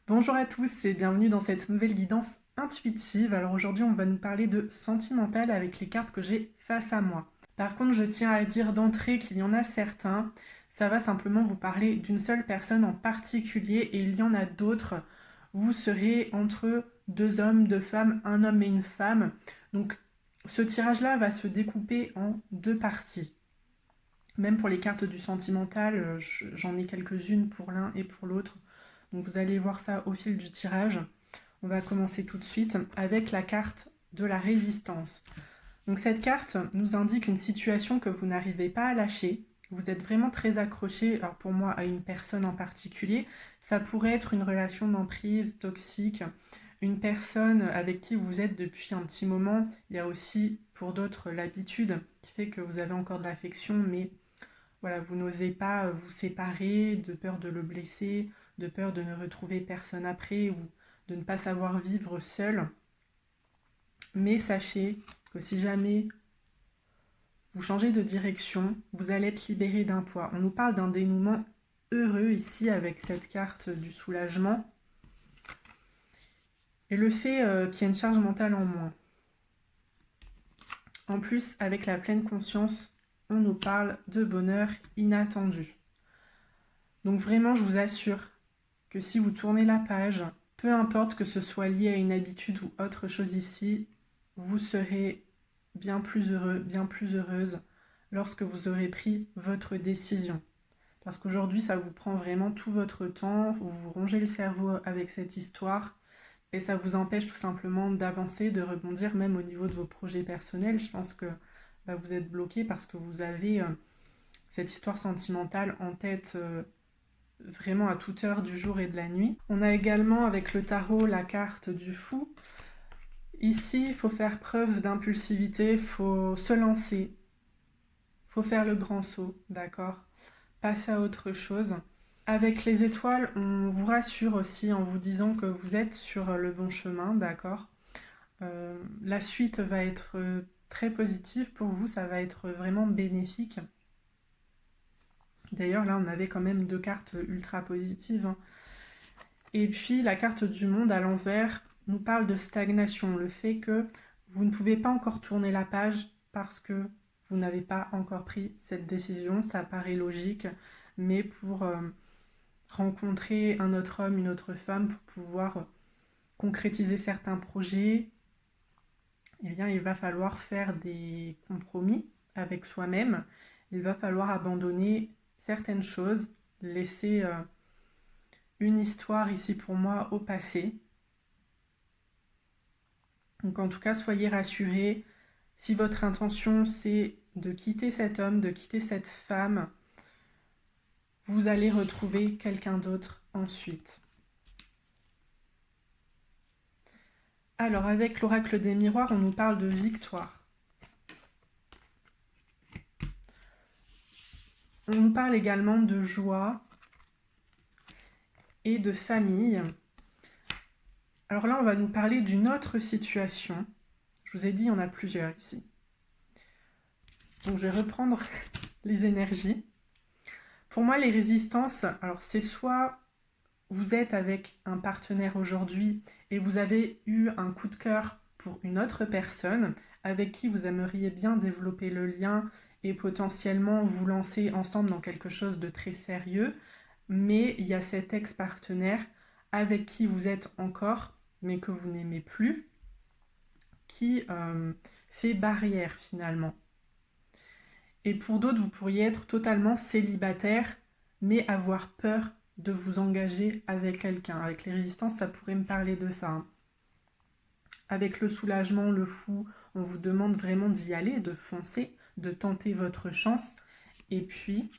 Bonjour à tous et bienvenue dans cette nouvelle guidance intuitive. Alors aujourd'hui on va nous parler de sentimental avec les cartes que j'ai face à moi. Par contre je tiens à dire d'entrée qu'il y en a certains, ça va simplement vous parler d'une seule personne en particulier et il y en a d'autres. Vous serez entre deux hommes, deux femmes, un homme et une femme. Donc ce tirage là va se découper en deux parties. Même pour les cartes du sentimental, j'en ai quelques-unes pour l'un et pour l'autre. Donc vous allez voir ça au fil du tirage. On va commencer tout de suite avec la carte de la résistance. Donc cette carte nous indique une situation que vous n'arrivez pas à lâcher. Vous êtes vraiment très accroché, alors pour moi, à une personne en particulier. Ça pourrait être une relation d'emprise toxique, une personne avec qui vous êtes depuis un petit moment. Il y a aussi pour d'autres l'habitude qui fait que vous avez encore de l'affection, mais voilà, vous n'osez pas vous séparer de peur de le blesser, de peur de ne retrouver personne après ou de ne pas savoir vivre seul. Mais sachez que si jamais vous changez de direction, vous allez être libéré d'un poids. On nous parle d'un dénouement heureux ici avec cette carte du soulagement. Et le fait qu'il y ait une charge mentale en moins. En plus, avec la pleine conscience, on nous parle de bonheur inattendu. Donc vraiment, je vous assure que si vous tournez la page, peu importe que ce soit lié à une habitude ou autre chose ici, vous serez bien plus heureux, bien plus heureuse lorsque vous aurez pris votre décision. Parce qu'aujourd'hui, ça vous prend vraiment tout votre temps, vous vous rongez le cerveau avec cette histoire et ça vous empêche tout simplement d'avancer, de rebondir même au niveau de vos projets personnels. Je pense que vous êtes bloqué parce que vous avez cette histoire sentimentale en tête vraiment à toute heure du jour et de la nuit. On a également avec le tarot la carte du fou. Ici, il faut faire preuve d'impulsivité, il faut se lancer, il faut faire le grand saut, d'accord? Passer à autre chose. Avec les étoiles, on vous rassure aussi en vous disant que vous êtes sur le bon chemin, d'accord? La suite va être très positive pour vous, ça va être vraiment bénéfique. D'ailleurs, là, on avait quand même deux cartes ultra positives, hein. Et puis, la carte du monde à l'envers nous parle de stagnation, le fait que vous ne pouvez pas encore tourner la page parce que vous n'avez pas encore pris cette décision. Ça paraît logique, mais pour rencontrer un autre homme, une autre femme, pour pouvoir concrétiser certains projets, eh bien, il va falloir faire des compromis avec soi-même. Il va falloir abandonner certaines choses, laisser une histoire ici pour moi au passé. Donc en tout cas, soyez rassurés. Si votre intention c'est de quitter cet homme, de quitter cette femme, vous allez retrouver quelqu'un d'autre ensuite. Alors avec l'oracle des miroirs, on nous parle de victoire. On nous parle également de joie et de famille. Alors là, on va nous parler d'une autre situation. Je vous ai dit, il y en a plusieurs ici. Donc je vais reprendre les énergies. Pour moi, les résistances, alors c'est soit vous êtes avec un partenaire aujourd'hui et vous avez eu un coup de cœur pour une autre personne avec qui vous aimeriez bien développer le lien et potentiellement vous lancer ensemble dans quelque chose de très sérieux, mais il y a cet ex-partenaire avec qui vous êtes encore, mais que vous n'aimez plus, qui fait barrière finalement. Et pour d'autres, vous pourriez être totalement célibataire, mais avoir peur de vous engager avec quelqu'un. Avec les résistances, ça pourrait me parler de ça, hein. Avec le soulagement, le fou, on vous demande vraiment d'y aller, de foncer, de tenter votre chance. Et puis,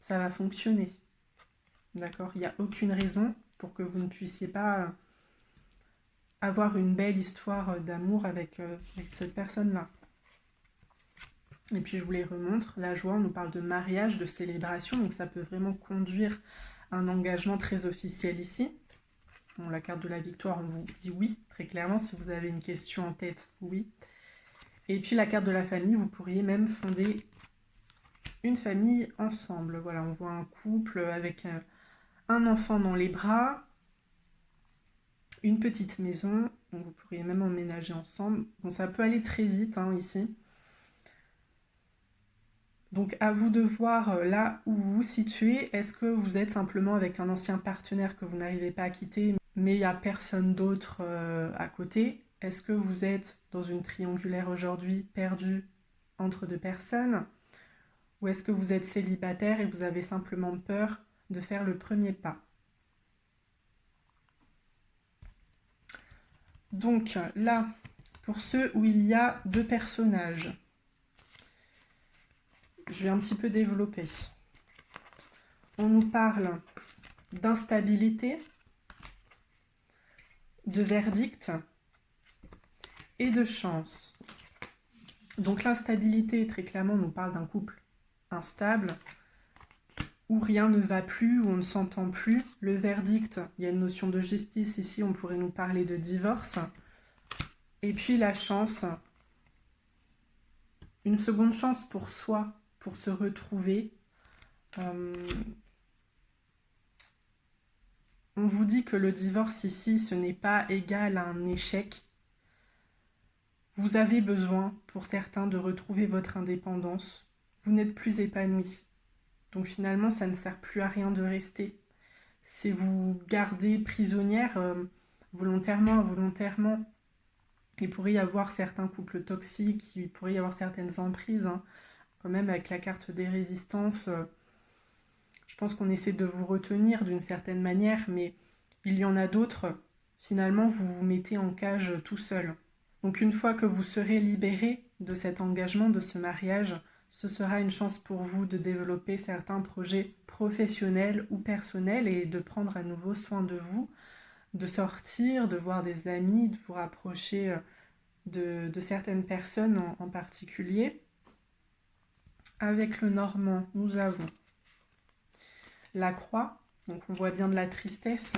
ça va fonctionner. D'accord? Il n'y a aucune raison pour que vous ne puissiez pas avoir une belle histoire d'amour avec cette personne-là. Et puis je vous les remontre, la joie, on nous parle de mariage, de célébration, donc ça peut vraiment conduire à un engagement très officiel ici. Bon, la carte de la victoire, on vous dit oui, très clairement, si vous avez une question en tête, oui. Et puis la carte de la famille, vous pourriez même fonder une famille ensemble. Voilà, on voit un couple avec un enfant dans les bras, une petite maison, donc vous pourriez même emménager ensemble. Bon, ça peut aller très vite hein, ici. Donc à vous de voir là où vous vous situez. Est-ce que vous êtes simplement avec un ancien partenaire que vous n'arrivez pas à quitter, mais il n'y a personne d'autre à côté? Est-ce que vous êtes dans une triangulaire aujourd'hui, perdue entre deux personnes? Ou est-ce que vous êtes célibataire et vous avez simplement peur de faire le premier pas? Donc là, pour ceux où il y a deux personnages, je vais un petit peu développer. On nous parle d'instabilité, de verdict et de chance. Donc l'instabilité, très clairement, on nous parle d'un couple instable, où rien ne va plus, où on ne s'entend plus. Le verdict, il y a une notion de justice ici, on pourrait nous parler de divorce. Et puis la chance, une seconde chance pour soi, pour se retrouver. On vous dit que le divorce ici, ce n'est pas égal à un échec. Vous avez besoin, pour certains, de retrouver votre indépendance. Vous n'êtes plus épanoui. Donc finalement, ça ne sert plus à rien de rester. C'est vous garder prisonnière volontairement, involontairement. Il pourrait y avoir certains couples toxiques, il pourrait y avoir certaines emprises. Hein. Quand même, avec la carte des résistances, je pense qu'on essaie de vous retenir d'une certaine manière, mais il y en a d'autres. Finalement, vous vous mettez en cage tout seul. Donc une fois que vous serez libéré de cet engagement, de ce mariage, ce sera une chance pour vous de développer certains projets professionnels ou personnels et de prendre à nouveau soin de vous, de sortir, de voir des amis, de vous rapprocher de certaines personnes en particulier. Avec le Normand, nous avons la croix, donc on voit bien de la tristesse,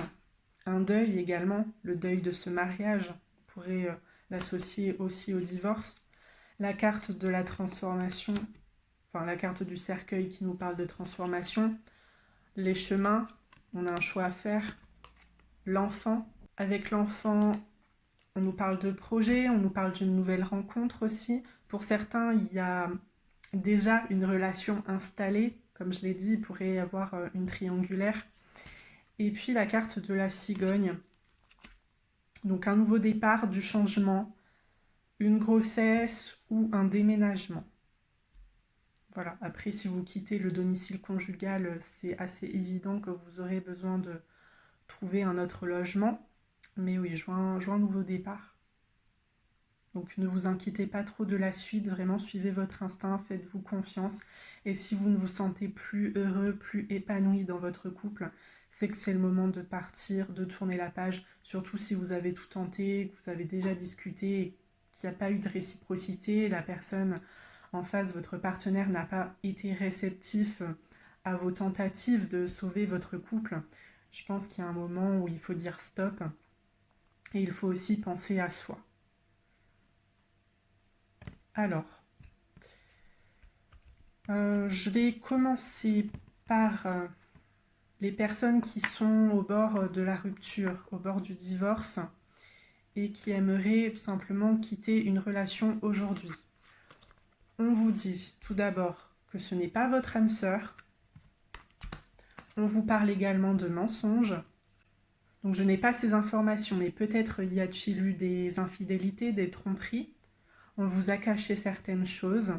un deuil également, le deuil de ce mariage, on pourrait l'associer aussi au divorce, la carte de la transformation, enfin la carte du cercueil qui nous parle de transformation, les chemins, on a un choix à faire, l'enfant, avec l'enfant, on nous parle de projet, on nous parle d'une nouvelle rencontre aussi. Pour certains, il y a déjà une relation installée, comme je l'ai dit, il pourrait y avoir une triangulaire. Et puis la carte de la cigogne, donc un nouveau départ, du changement, une grossesse ou un déménagement. Voilà, après si vous quittez le domicile conjugal, c'est assez évident que vous aurez besoin de trouver un autre logement. Mais oui, je vois un nouveau départ. Donc ne vous inquiétez pas trop de la suite, vraiment suivez votre instinct, faites-vous confiance. Et si vous ne vous sentez plus heureux, plus épanoui dans votre couple, c'est que c'est le moment de partir, de tourner la page, surtout si vous avez tout tenté, que vous avez déjà discuté et qu'il n'y a pas eu de réciprocité, la personne en face, votre partenaire n'a pas été réceptif à vos tentatives de sauver votre couple. Je pense qu'il y a un moment où il faut dire stop et il faut aussi penser à soi. Alors, je vais commencer par les personnes qui sont au bord de la rupture, au bord du divorce et qui aimeraient simplement quitter une relation aujourd'hui. On vous dit tout d'abord que ce n'est pas votre âme sœur. On vous parle également de mensonges. Donc je n'ai pas ces informations, mais peut-être y a-t-il eu des infidélités, des tromperies. On vous a caché certaines choses.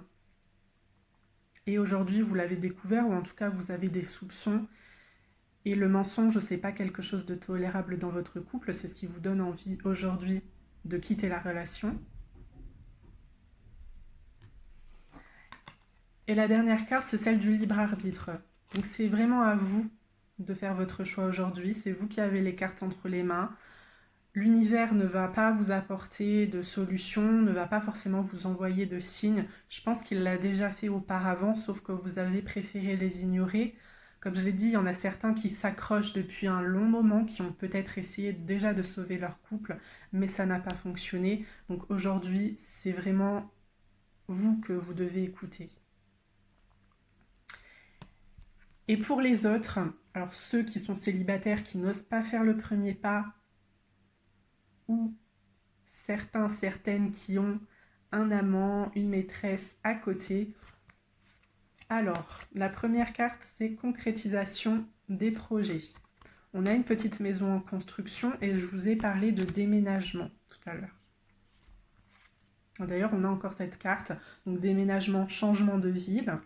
Et aujourd'hui, vous l'avez découvert, ou en tout cas, vous avez des soupçons. Et le mensonge, ce n'est pas quelque chose de tolérable dans votre couple. C'est ce qui vous donne envie aujourd'hui de quitter la relation. Et la dernière carte, c'est celle du libre arbitre. Donc c'est vraiment à vous de faire votre choix aujourd'hui. C'est vous qui avez les cartes entre les mains. L'univers ne va pas vous apporter de solutions, ne va pas forcément vous envoyer de signes. Je pense qu'il l'a déjà fait auparavant, sauf que vous avez préféré les ignorer. Comme je l'ai dit, il y en a certains qui s'accrochent depuis un long moment, qui ont peut-être essayé déjà de sauver leur couple, mais ça n'a pas fonctionné. Donc aujourd'hui, c'est vraiment vous que vous devez écouter. Et pour les autres, alors ceux qui sont célibataires, qui n'osent pas faire le premier pas, ou certaines qui ont un amant, une maîtresse à côté. Alors, la première carte, c'est concrétisation des projets. On a une petite maison en construction et je vous ai parlé de déménagement tout à l'heure. D'ailleurs, on a encore cette carte, donc déménagement, changement de ville.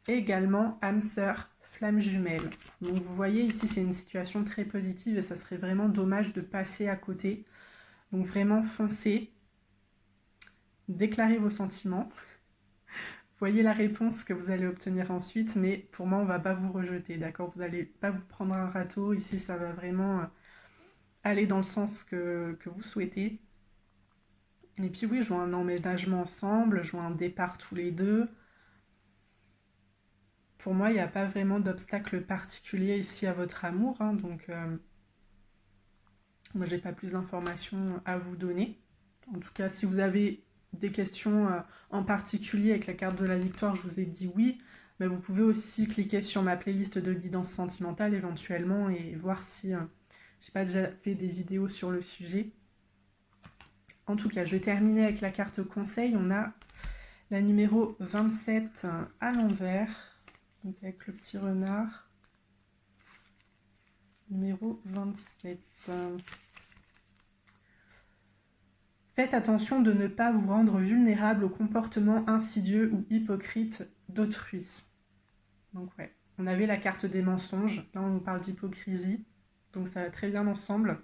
Également, âme sœur, flamme jumelle. Donc vous voyez ici, c'est une situation très positive et ça serait vraiment dommage de passer à côté. Donc vraiment, foncez, déclarez vos sentiments. Voyez la réponse que vous allez obtenir ensuite, mais pour moi, on ne va pas vous rejeter, d'accord? Vous n'allez pas vous prendre un râteau. Ici, ça va vraiment aller dans le sens que vous souhaitez. Et puis oui, je vois un emménagement ensemble, je vois un départ tous les deux. Pour moi, il n'y a pas vraiment d'obstacle particulier ici à votre amour, hein, donc moi, j'ai pas plus d'informations à vous donner. En tout cas, si vous avez des questions en particulier avec la carte de la victoire, je vous ai dit oui, mais vous pouvez aussi cliquer sur ma playlist de guidance sentimentale éventuellement et voir si j'ai pas déjà fait des vidéos sur le sujet. En tout cas, je vais terminer avec la carte conseil. On a la numéro 27 à l'envers, donc avec le petit renard. Numéro 27. Faites attention de ne pas vous rendre vulnérable aux comportements insidieux ou hypocrites d'autrui. Donc ouais, on avait la carte des mensonges, là on nous parle d'hypocrisie, donc ça va très bien ensemble.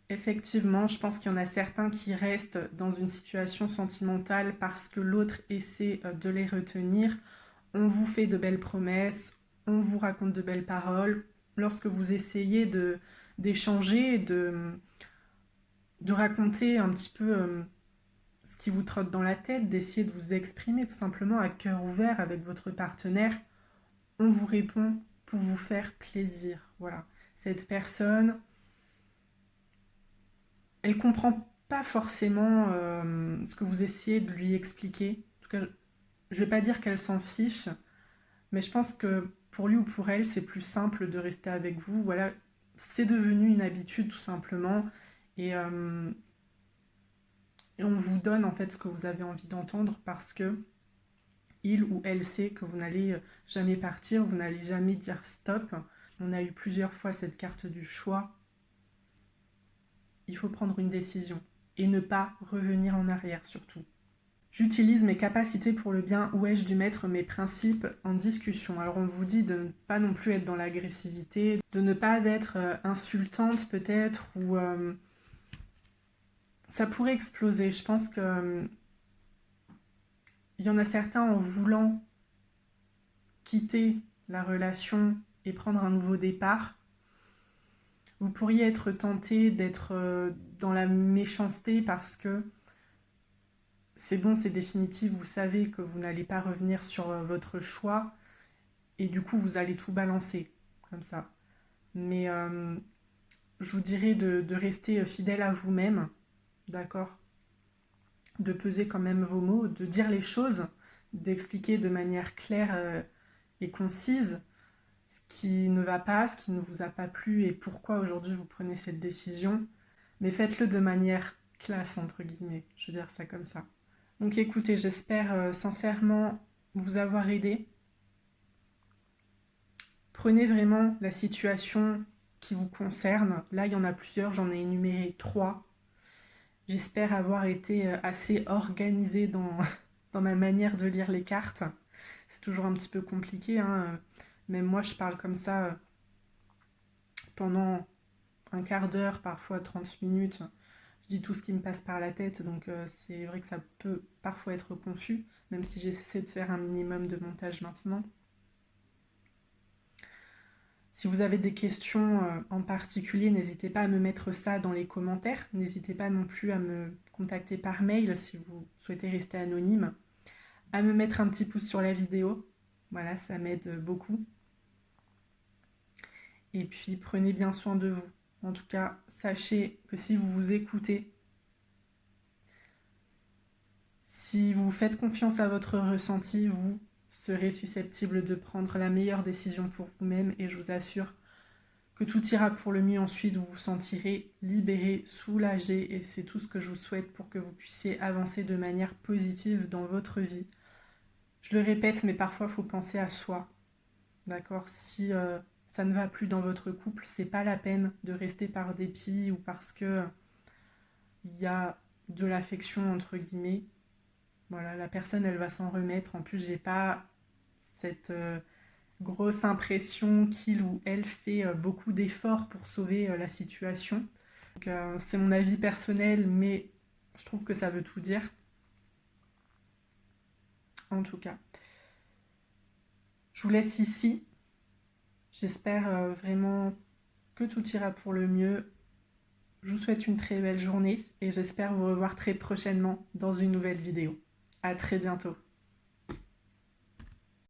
Effectivement, je pense qu'il y en a certains qui restent dans une situation sentimentale parce que l'autre essaie de les retenir. On vous fait de belles promesses, on vous raconte de belles paroles. Lorsque vous essayez d'échanger, de raconter un petit peu ce qui vous trotte dans la tête, d'essayer de vous exprimer tout simplement à cœur ouvert avec votre partenaire, on vous répond pour vous faire plaisir. Voilà. Cette personne, elle comprend pas forcément ce que vous essayez de lui expliquer. En tout cas, je vais pas dire qu'elle s'en fiche, mais je pense que pour lui ou pour elle, c'est plus simple de rester avec vous. Voilà, c'est devenu une habitude tout simplement. Et, euh, et on vous donne en fait ce que vous avez envie d'entendre parce que il ou elle sait que vous n'allez jamais partir, vous n'allez jamais dire stop. On a eu plusieurs fois cette carte du choix. Il faut prendre une décision et ne pas revenir en arrière surtout. J'utilise mes capacités pour le bien, où ai-je dû mettre mes principes en discussion? Alors on vous dit de ne pas non plus être dans l'agressivité, de ne pas être insultante peut-être, ou ça pourrait exploser. Je pense que il y en a certains en voulant quitter la relation et prendre un nouveau départ, vous pourriez être tenté d'être dans la méchanceté parce que c'est bon, c'est définitif, vous savez que vous n'allez pas revenir sur votre choix et du coup vous allez tout balancer comme ça. Mais je vous dirais de rester fidèle à vous-même, d'accord? De peser quand même vos mots, de dire les choses, d'expliquer de manière claire et concise ce qui ne va pas, ce qui ne vous a pas plu et pourquoi aujourd'hui vous prenez cette décision. Mais faites-le de manière classe, entre guillemets, je veux dire ça comme ça. Donc écoutez, j'espère sincèrement vous avoir aidé. Prenez vraiment la situation qui vous concerne. Là, il y en a plusieurs, j'en ai énuméré 3. J'espère avoir été assez organisée dans ma manière de lire les cartes. C'est toujours un petit peu compliqué, hein. Même moi, je parle comme ça pendant un quart d'heure, parfois 30 minutes. Je dis tout ce qui me passe par la tête, donc c'est vrai que ça peut parfois être confus, même si j'essaie de faire un minimum de montage maintenant. Si vous avez des questions en particulier, n'hésitez pas à me mettre ça dans les commentaires. N'hésitez pas non plus à me contacter par mail si vous souhaitez rester anonyme. À me mettre un petit pouce sur la vidéo. Voilà, ça m'aide beaucoup. Et puis prenez bien soin de vous. En tout cas, sachez que si vous vous écoutez, si vous faites confiance à votre ressenti, vous serez susceptible de prendre la meilleure décision pour vous-même et je vous assure que tout ira pour le mieux ensuite, vous vous sentirez libéré, soulagé, et c'est tout ce que je vous souhaite pour que vous puissiez avancer de manière positive dans votre vie. Je le répète, mais parfois il faut penser à soi, d'accord? Si ça ne va plus dans votre couple, c'est pas la peine de rester par dépit ou parce que il y a de l'affection entre guillemets. Voilà, la personne elle va s'en remettre. En plus, j'ai pas cette grosse impression qu'il ou elle fait beaucoup d'efforts pour sauver la situation. Donc, c'est mon avis personnel, mais je trouve que ça veut tout dire. En tout cas, je vous laisse ici. J'espère vraiment que tout ira pour le mieux. Je vous souhaite une très belle journée et j'espère vous revoir très prochainement dans une nouvelle vidéo. À très bientôt.